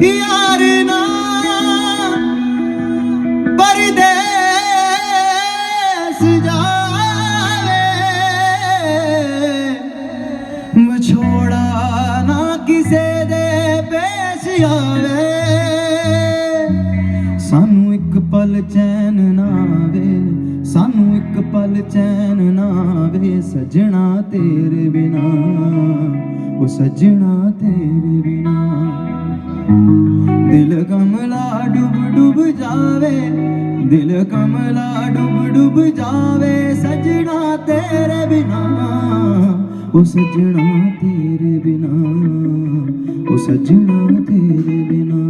यार ना परदेस जावे, विछोड़ा ना किसे दे पेश आवे। सानू एक पल चैन ना आवे, सानू एक पल चैन ना आवे, सजना तेरे बिना, ओ सजना तेरे बिना। दिल कमला डूब डूब जावे, दिल कमला डूब डूब जावे, सजना तेरे बिना, ओ सजना तेरे बिना, ओ सजना तेरे बिना।